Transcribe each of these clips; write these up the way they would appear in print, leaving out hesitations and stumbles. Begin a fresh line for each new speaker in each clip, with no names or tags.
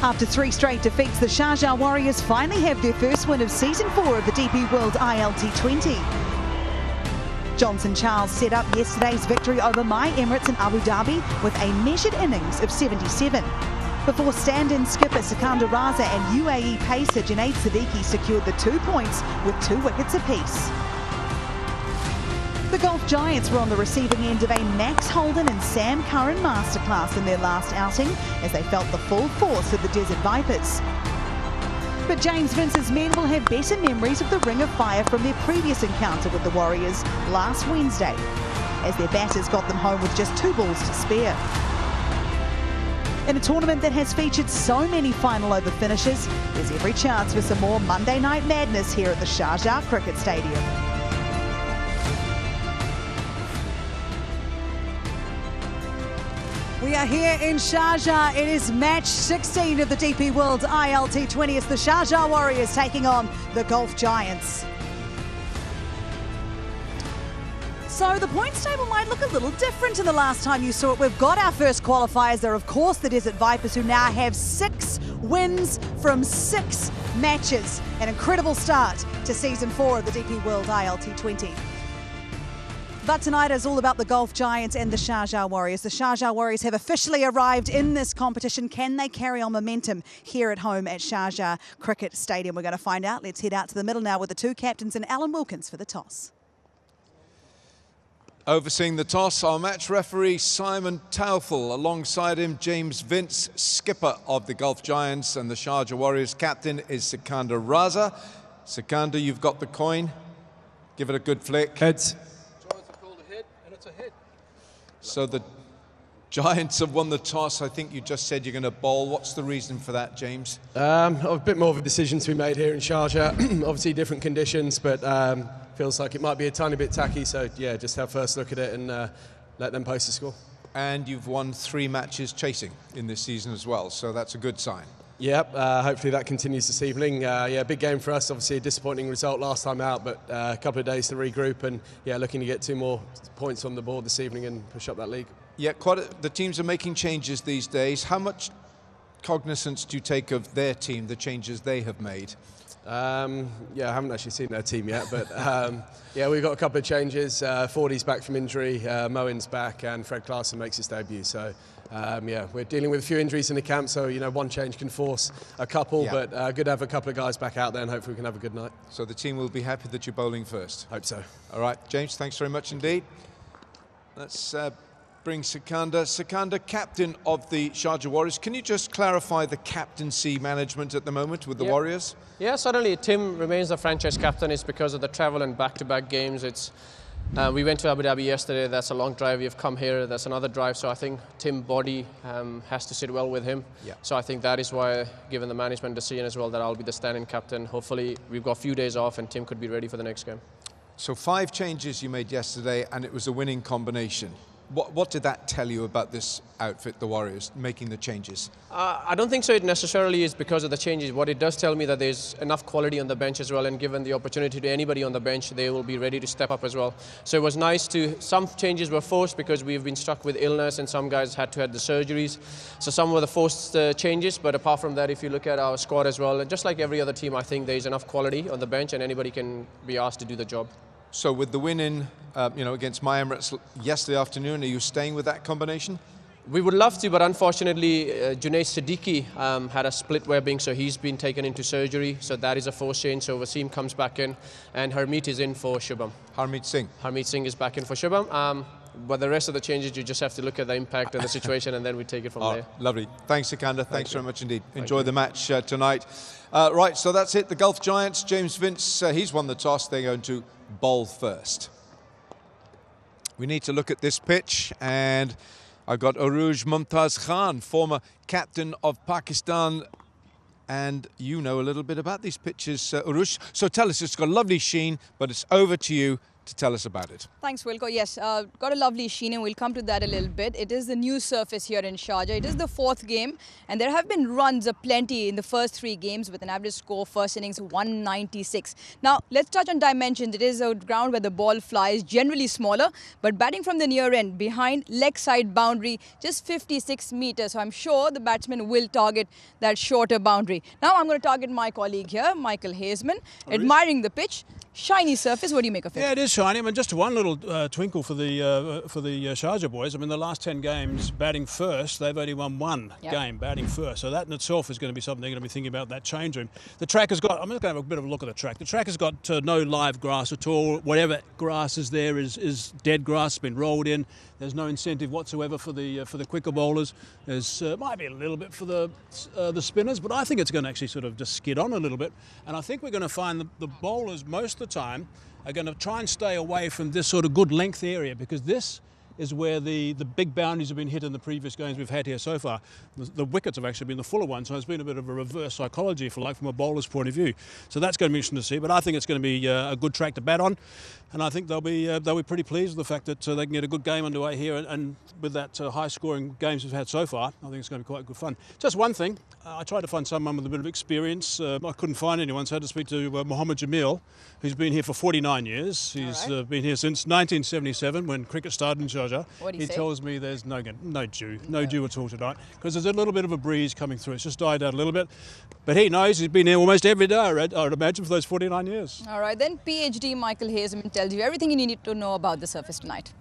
After 3 straight defeats, the Sharjah Warriorz finally have their first win of Season 4 of the DP World ILT20. Johnson Charles set up yesterday's victory over My Emirates in Abu Dhabi with a measured innings of 77. Before stand-in skipper Sikander Raza and UAE pacer Junaid Siddiqui secured the 2 points with 2 wickets apiece. The Golf Giants were on the receiving end of a Max Holden and Sam Curran masterclass in their last outing as they felt the full force of the Desert Vipers. But James Vince's men will have better memories of the Ring of Fire from their previous encounter with the Warriors last Wednesday, as their batters got them home with just 2 balls to spare. In a tournament that has featured so many final over finishes, there's every chance for some more Monday night madness here at the Sharjah Cricket Stadium. We are here in Sharjah. It is match 16 of the DP World ILT20. It's the Sharjah Warriorz taking on the Golf Giants. So the points table might look a little different to the last time you saw it. We've got our first qualifiers. They're of course the Desert Vipers, who now have 6 wins from 6 matches. An incredible start to Season 4 of the DP World ILT20. But tonight is all about the Golf Giants and the Sharjah Warriorz. The Sharjah Warriorz have officially arrived in this competition. Can they carry on momentum here at home at Sharjah Cricket Stadium? We're going to find out. Let's head out to the middle now with the 2 captains and Alan Wilkins for the toss.
Overseeing the toss, our match referee Simon Taufel. Alongside him, James Vince, skipper of the Golf Giants, and the Sharjah Warriorz captain is Sikander Raza. Sikander, you've got the coin. Give it a good flick.
Heads.
So the Giants have won the toss. I think you just said you're going to bowl. What's the reason for that, James?
A bit more of a decision to be made here in Sharjah. Obviously different conditions, but feels like it might be a tiny bit tacky. So yeah, just have first look at it and let them post the score.
And you've won 3 matches chasing in this season as well, so that's a good sign.
Yep, hopefully that continues this evening. Yeah, big game for us. Obviously a disappointing result last time out, but a couple of days to regroup and yeah, looking to get 2 more points on the board this evening and push up that league.
Yeah, the teams are making changes these days. How much cognizance do you take of their team, the changes they have made?
Yeah, I haven't actually seen their team yet, but yeah, we've got a couple of changes. Fordy's back from injury, Moen's back, and Fred Clarkson makes his debut. So yeah, we're dealing with a few injuries in the camp, so you know, one change can force a couple, yeah. But good to have a couple of guys back out there, and hopefully we can have a good night.
So the team will be happy that you're bowling first?
Hope so.
All right, James, thanks very much indeed. Let's bring Sikander. Sikander, captain of the Sharjah Warriorz. Can you just clarify the captaincy management at the moment with the Warriors?
Yeah, certainly. Tim remains the franchise captain. It's because of the travel and back-to-back games. It's we went to Abu Dhabi yesterday. That's a long drive. We've come here. That's another drive. So I think Tim's body has to sit well with him. Yeah. So I think that is why, given the management decision as well, that I'll be the stand-in captain. Hopefully we've got a few days off and Tim could be ready for the next game.
So 5 changes you made yesterday, and it was a winning combination. What did that tell you about this outfit, the Warriors, making the changes?
I don't think so. It necessarily is because of the changes. What it does tell me that there's enough quality on the bench as well, and given the opportunity to anybody on the bench, they will be ready to step up as well. So it was nice to, some changes were forced because we've been stuck with illness and some guys had to have the surgeries. So some were the forced changes, but apart from that, if you look at our squad as well, and just like every other team, I think there's enough quality on the bench and anybody can be asked to do the job.
So with the win in, against My Emirates yesterday afternoon, are you staying with that combination?
We would love to, but unfortunately, Junaid Siddiqui had a split webbing, so he's been taken into surgery. So that is a forced change. So Wasim comes back in, and Harmeet is in for Shubham.
Harmeet Singh.
Harmeet Singh is back in for Shubham. But the rest of the changes, you just have to look at the impact of the situation, and then we take it from there.
Lovely. Thanks, Sikander. Thanks very much indeed. Enjoy the match tonight. Right, so that's it. The Golf Giants, James Vince, he's won the toss. They're going to bowl first. We need to look at this pitch, and I've got Aruj Mumtaz Khan, former captain of Pakistan, and you know a little bit about these pitches, Aruj. So tell us, it's got a lovely sheen, but it's over to you to tell us about it.
Thanks, Wilco. Yes, got a lovely sheen, and we'll come to that a little bit. It is the new surface here in Sharjah. It is the 4th game, and there have been runs aplenty in the first 3 games with an average score first innings 196. Now, let's touch on dimensions. It is a ground where the ball flies, generally smaller, but batting from the near end, behind leg side boundary, just 56 meters. So I'm sure the batsman will target that shorter boundary. Now I'm going to target my colleague here, Michael Hazeman, admiring the pitch. Shiny surface. What do you make of it?
Yeah, it is shiny. I mean, just one little twinkle for the Sharjah boys. I mean, the last 10 games batting first, they've only won one game batting first. So that in itself is going to be something they're going to be thinking about, that change room. The track has got, I'm just going to have a bit of a look at the track. The track has got no live grass at all. Whatever grass is there is dead grass, been rolled in. There's no incentive whatsoever for the quicker bowlers. There's might be a little bit for the spinners, but I think it's going to actually sort of just skid on a little bit. And I think we're going to find the bowlers most of the time are going to try and stay away from this sort of good length area, because this is where the big boundaries have been hit in the previous games we've had here so far. The wickets have actually been the fuller ones, so it's been a bit of a reverse psychology, if you like, from a bowler's point of view. So that's going to be interesting to see, but I think it's going to be a good track to bat on, and I think they'll be pretty pleased with the fact that they can get a good game underway here, and with that high-scoring games we've had so far, I think it's going to be quite good fun. Just one thing, I tried to find someone with a bit of experience. I couldn't find anyone, so I had to speak to Mohammed Jamil, who's been here for 49 years. He's been here since 1977, when cricket started in Sharjah. He tells me there's no dew at all tonight, because there's a little bit of a breeze coming through. It's just died out a little bit. But he knows, he's been here almost every day, I would imagine, for those 49 years.
All right, then PhD Michael Hazeman tells you everything you need to know about the surface tonight.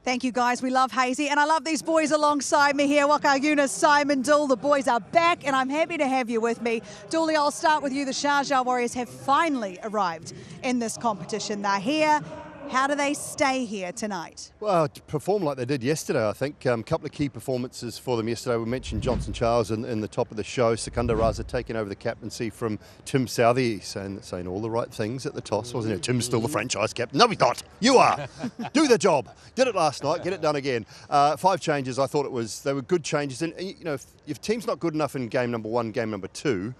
Thank you, guys. We love Hazy, and I love these boys alongside me here. Waka Yunus, Simon Dool, the boys are back, and I'm happy to have you with me. Dooley, I'll start with you. The Sharjah Warriors have finally arrived in this competition. They're here. How do they stay here tonight?
Well, to perform like they did yesterday, I think. A couple of key performances for them yesterday. We mentioned Johnson Charles in the top of the show. Secunda Raza taking over the captaincy from Tim Southey, saying all the right things at the toss, wasn't it? Tim's still the franchise captain. No, he's not. You are. Do the job. Did it last night. Get it done again. 5 changes. I thought they were good changes. And you know, if team's not good enough in game number 1, game number 2,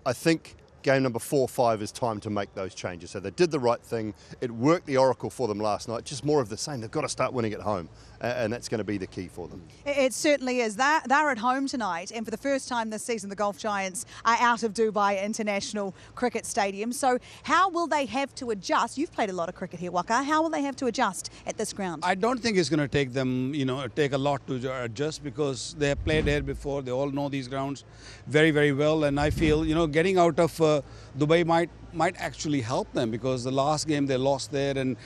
I think game number 4, 5 is time to make those changes. So they did the right thing. It worked the oracle for them last night. Just more of the same. They've got to start winning at home, and that's going to be the key for them.
It certainly is. They're at home tonight, and for the first time this season, the Golf Giants are out of Dubai International Cricket Stadium. So how will they have to adjust? You've played a lot of cricket here, Waka. How will they have to adjust at this ground?
I don't think it's going to take them, take a lot to adjust, because they have played here before. They all know these grounds very, very well, and I feel, getting out of Dubai might actually help them, because the last game they lost there, and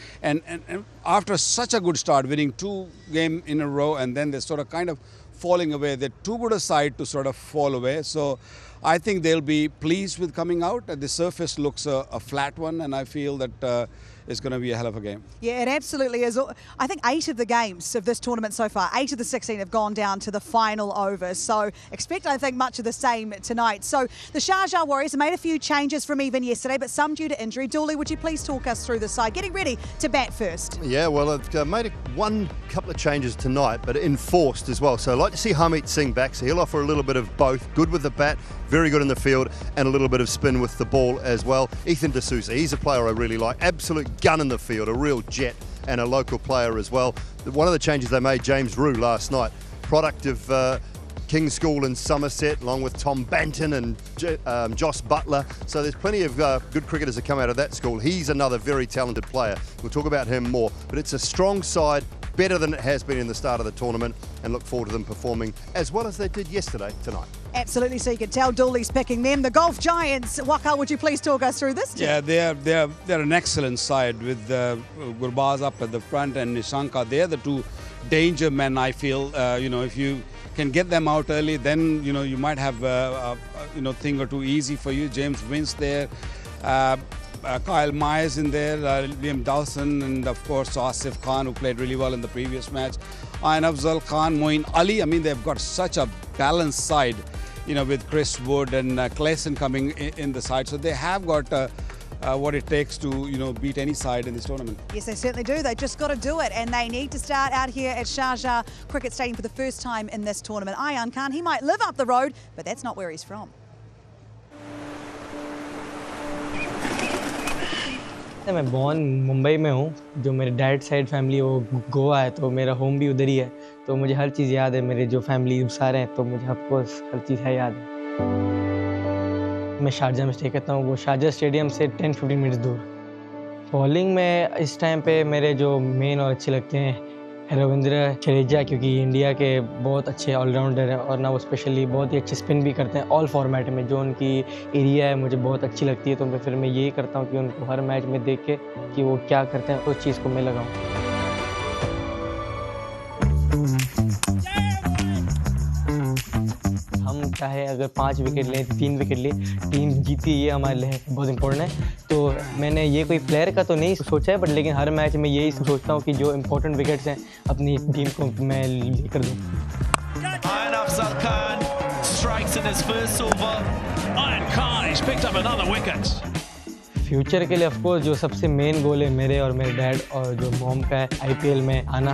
after such a good start, winning 2 games in a row, and then they're sort of kind of falling away. They're too good a side to sort of fall away. So I think they'll be pleased with coming out. The surface looks a flat one, and I feel that it's going to be a hell of a game.
Yeah, it absolutely is. I think 8 of the games of this tournament so far, 8 of the 16 have gone down to the final over. So expect, I think, much of the same tonight. So the Sharjah Warriors made a few changes from even yesterday, but some due to injury. Dooley, would you please talk us through the side, getting ready to bat first?
Yeah, well, I've made one couple of changes tonight, but enforced as well. So I'd like to see Harmeet Singh back, so he'll offer a little bit of both. Good with the bat, very good in the field, and a little bit of spin with the ball as well. Ethan D'Souza, he's a player I really like. Absolute gun in the field, a real jet, and a local player as well. One of the changes they made, James Rue last night, product of King's School in Somerset, along with Tom Banton and Joss Butler. So there's plenty of good cricketers that come out of that school. He's another very talented player. We'll talk about him more, but it's a strong side, better than it has been in the start of the tournament, and look forward to them performing as well as they did yesterday tonight.
Absolutely, so you can tell Dooley's picking them. The Golf Giants, Waka, would you please talk us through this team?
Yeah, they're an excellent side with Gurbaz up at the front and Nishanka. They're the 2 danger men, I feel. If you can get them out early, then you might have a thing or 2 easy for you. James Vince there, Kyle Myers in there, Liam Dawson, and of course Asif Khan, who played really well in the previous match, and Afzal Khan, Moeen Ali. I mean, they've got such a balanced side, with Chris Wood and Clayson coming in the side. So they have got what it takes to beat any side in this tournament.
Yes, they certainly do. They just got to do it, and they need to start out here at Sharjah Cricket Stadium for the first time in this tournament. Ayan Khan, he might live up the road, but that's not where he's from.
मैं born Mumbai में हूँ। जो मेरे dad side family वो गोवा है, तो मेरा home भी उधर ही है, तो मुझे हर चीज़ याद है। मेरे जो फैमिली सारे हैं, तो मुझे ऑफकोर्स हर चीज़ है याद है। मैं शारजा में स्टे करता हूँ, वो शारजा स्टेडियम से 10-15 मिनट्स दूर। बॉलिंग में इस टाइम पे मेरे जो मेन और अच्छे लगते हैं रविंद्र जडेजा, क्योंकि इंडिया के बहुत अच्छे ऑलराउंडर हैं और ना वो स्पेशली बहुत ही अच्छे स्पिन भी करते हैं ऑल फॉर्मेट में। जो उनकी एरिया है मुझे बहुत अच्छी लगती है, तो फिर मैं यही करता हूँ कि उनको हर मैच में देख के कि वो क्या करते हैं उस चीज़ को मैं लगाऊँ। हम चाहे अगर 5 विकेट लें, 3 विकेट लें, टीम जीती, ये हमारे लिए बहुत इंपॉर्टेंट है। तो मैंने ये कोई प्लेयर का तो नहीं सोचा है, बट लेकिन हर मैच में यही सोचता हूँ कि जो इंपॉर्टेंट विकेट्स हैं अपनी टीम को मैं लेकर दूँ। फ्यूचर के लिए ऑफकोर्स जो सबसे मेन गोल है मेरे और मेरे डैड और जो मॉम का है आईपीएल में आना।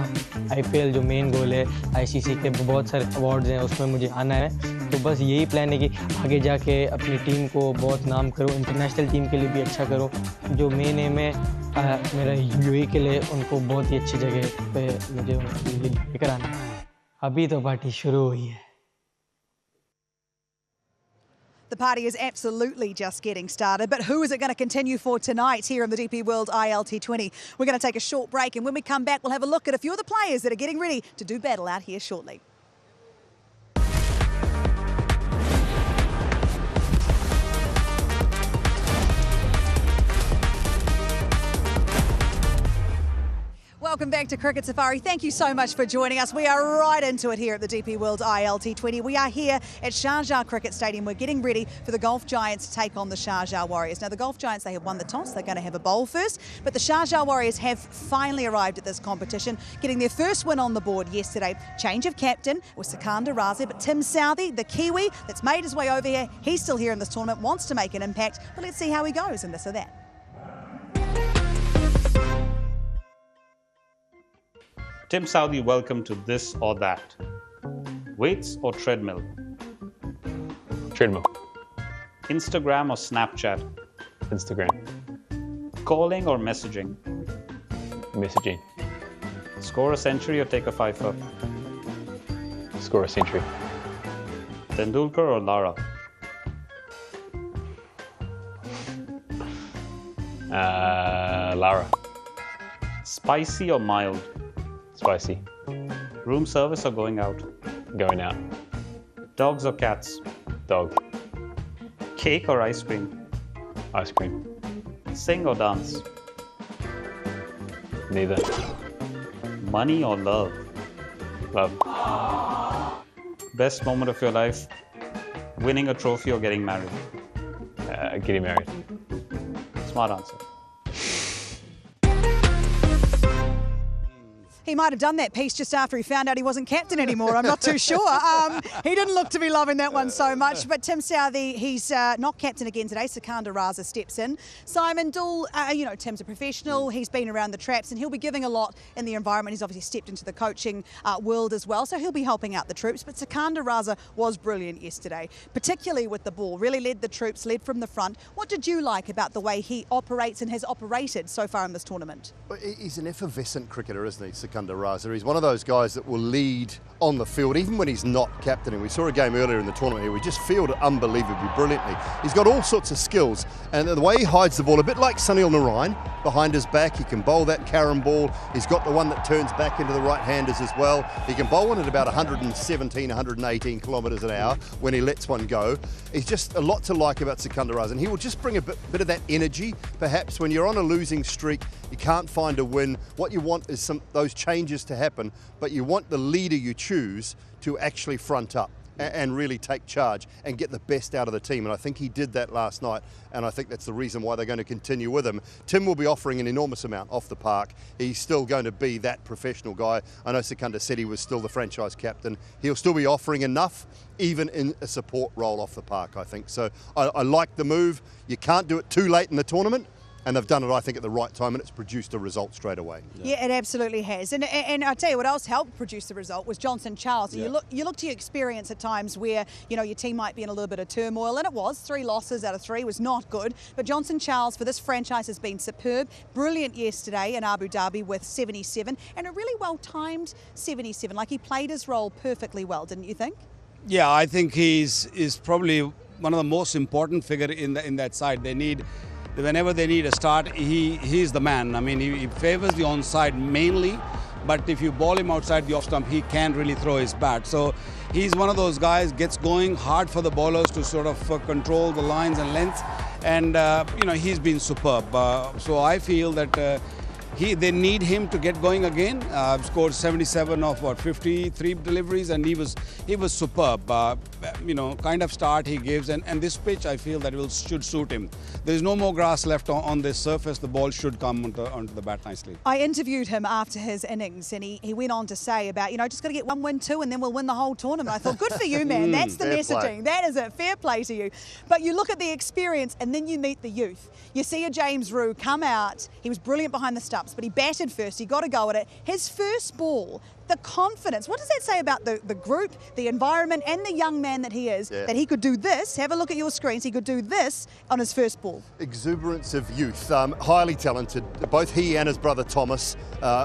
आईपीएल जो मेन गोल है, आईसीसी के बहुत सारे अवार्ड्स हैं, उसमें मुझे आना है। तो बस यही प्लान है कि आगे जाके अपनी टीम को बहुत नाम करूं, इंटरनेशनल टीम के लिए भी अच्छा करूं। जो मेन एम है मेरा यूएई के लिए उनको बहुत ही अच्छी जगह पे मुझे लेकर आना है। अभी तो पार्टी शुरू हुई है।
The party is absolutely just getting started, but who is it going to continue for tonight here in the DP World ILT20? We're going to take a short break, and when we come back, we'll have a look at a few of the players that are getting ready to do battle out here shortly. Welcome back to Cricket Safari. Thank you so much for joining us. We are right into it here at the DP World ILT20. We are here at Sharjah Cricket Stadium. We're getting ready for the Golf Giants to take on the Sharjah Warriorz. Now, the Golf Giants, they have won the toss. They're going to have a bowl first. But the Sharjah Warriorz have finally arrived at this competition, getting their first win on the board yesterday. Change of captain with Sikandar Raza, but Tim Southee, the Kiwi that's made his way over here, he's still here in this tournament, wants to make an impact. But let's see how he goes in this or that.
Tim Southee, welcome to This or That. Weights or treadmill?
Treadmill.
Instagram or Snapchat?
Instagram.
Calling or messaging?
Messaging.
Score a century or take a fifer?
Score a century.
Tendulkar or Lara?
Lara.
Spicy or mild?
Spicy.
Room service or going out?
Going out.
Dogs or cats?
Dog.
Cake or ice cream?
Ice cream.
Sing or dance?
Neither.
Money or love?
Love.
Best moment of your life? Winning a trophy or getting married?
Getting married.
Smart answer.
He might have done that piece just after he found out he wasn't captain anymore. I'm not too sure. He didn't look to be loving that one so much. But Tim Southee, he's not captain again today. Sikandar Raza steps in. Simon Doull, you know, Tim's a professional. He's been around the traps and he'll be giving a lot in the environment. He's obviously stepped into the coaching world as well, so he'll be helping out the troops. But Sikandar Raza was brilliant yesterday, particularly with the ball. Really led the troops, led from the front. What did you like about the way he operates and has operated so far in this tournament?
He's an effervescent cricketer, isn't he, Sikandar Raza? He's one of those guys that will lead on the field, even when he's not captaining. We saw a game earlier in the tournament here, we just fielded unbelievably brilliantly. He's got all sorts of skills, and the way he hides the ball, a bit like Sunil Narayan, behind his back, he can bowl that carom ball. He's got the one that turns back into the right-handers as well. He can bowl one at about 117, 118 kilometres an hour when he lets one go. He's just a lot to like about Sikandar Raza, and he will just bring a bit of that energy. Perhaps when you're on a losing streak, you can't find a win. What you want is those changes to happen, but you want the leader you choose to actually front up and really take charge and get the best out of the team. And I think he did that last night, and I think that's the reason why they're going to continue with him. Tim will be offering an enormous amount off the park. He's still going to be that professional guy. I know Sikandar said he was still the franchise captain. He'll still be offering enough, even in a support role off the park, I think. So I like the move. You can't do it too late in the tournament. and they've done it, I think, at the right time, and it's produced a result straight away.
Yeah, it absolutely has. And I tell you what else helped produce the result was Johnson Charles.
Yeah.
You look to your experience at times where, you know, your team might be in a little bit of turmoil, and it was 3 losses out of 3 was not good. But Johnson Charles for this franchise has been superb. Brilliant yesterday in Abu Dhabi with 77, and a really well-timed 77. Like, he played his role perfectly well, didn't you think?
Yeah, I think he's probably one of the most important figure in that side. Whenever they need a start, he's the man. I mean, he favors the onside mainly, but if you ball him outside the off stump, he can't really throw his bat. So he's one of those guys, gets going hard for the bowlers to sort of control the lines and length, and you know, he's been superb. So I feel that they need him to get going again. Scored 77 of 53 deliveries, and he was superb. You know, kind of start he gives, and this pitch I feel that should suit him. There's no more grass left on this surface. The ball should come onto the bat nicely.
I interviewed him after his innings, and he went on to say about, you know, just got to get 1 win, 2, and then we'll win the whole tournament. I thought, good for you, man. That's the messaging. Play. That is it. Fair play to you. But you look at the experience, and then you meet the youth. You see a James Rue come out. He was brilliant behind the stumps, but he batted first. He got a go at it. His first ball, the confidence. What does that say about the group, the environment, and the young man that he is, that he could do this? Have a look at your screens. He could do this on his first ball.
Exuberance of youth. Highly talented. Both he and his brother Thomas,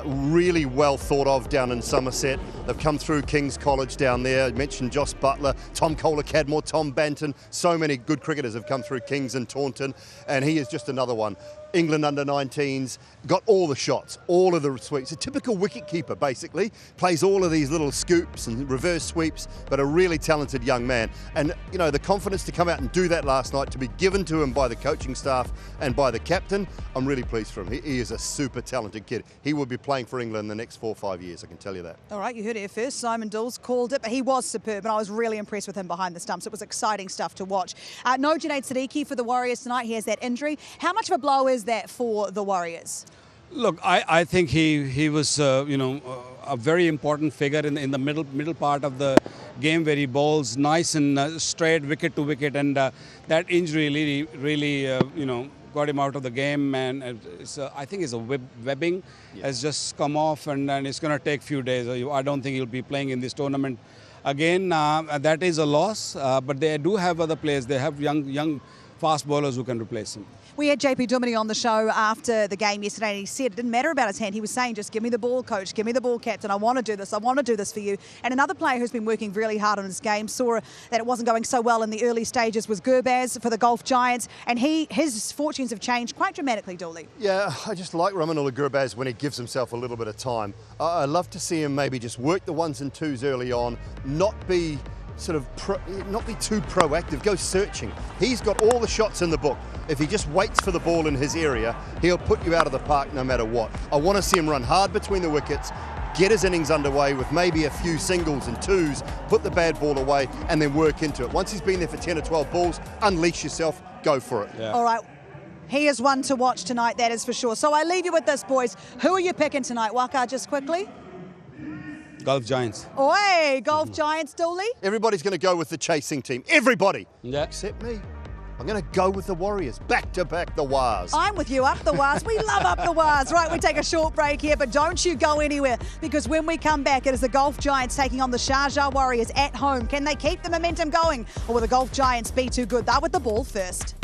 really well thought of down in Somerset. They've come through King's College down there. I mentioned Josh Butler, Tom Kohler-Cadmore, Tom Banton. So many good cricketers have come through King's and Taunton, and he is just another one. England under-19s, got all the shots, all of the sweeps. A typical wicket-keeper, basically. Plays all of these little scoops and reverse sweeps, but a really talented young man. And, you know, the confidence to come out and do that last night, to be given to him by the coaching staff and by the captain, I'm really pleased for him. He is a super talented kid. He will be playing for England in the next 4 or 5 years, I can tell you that.
All right, you heard it here first. Simon Dools called it, but he was superb, and I was really impressed with him behind the stumps. It was exciting stuff to watch. No Junaid Siddiqui for the Warriors tonight. He has that injury. How much of a blow is that for the Warriors?
Look, I think he was you know, a very important figure in the middle part of the game, where he bowls nice and straight wicket to wicket, and that injury really you know, got him out of the game, and I think it's a webbing has just come off, and it's going to take a few days. I don't think he'll be playing in this tournament again. That is a loss, but they do have other players. They have young fast bowlers who can replace him.
We had JP Duminy on the show after the game yesterday, and he said it didn't matter about his hand. He was saying, just give me the ball, coach, give me the ball, captain. I want to do this. I want to do this for you. And another player who's been working really hard on his game, saw that it wasn't going so well in the early stages, was Gurbaz for the Gulf Giants, and his fortunes have changed quite dramatically, Dooley.
Yeah, I just like Ramanullah Gurbaz when he gives himself a little bit of time. I love to see him maybe just work the 1s and 2s early on, not be not be too proactive, go searching. He's got all the shots in the book. If he just waits for the ball in his area, he'll put you out of the park no matter what. I want to see him run hard between the wickets, get his innings underway with maybe a few singles and 2s, put the bad ball away, and then work into it. Once he's been there for 10 or 12 balls, unleash yourself, go for it.
Yeah. All right. He is one to watch tonight, that is for sure. So I leave you with this, boys. Who are you picking tonight, Waka, just quickly?
Gulf Giants.
Oi, Gulf Giants, Dooley.
Everybody's going to go with the chasing team. Everybody.
Yeah.
Except me. I'm going to go with the Warriors. Back to back the Wars.
I'm with you. Up the Wars. We love up the Wars. Right, we take a short break here, but don't you go anywhere, because when we come back, it is the Gulf Giants taking on the Sharjah Warriors at home. Can they keep the momentum going, or will the Gulf Giants be too good? They're with the ball first.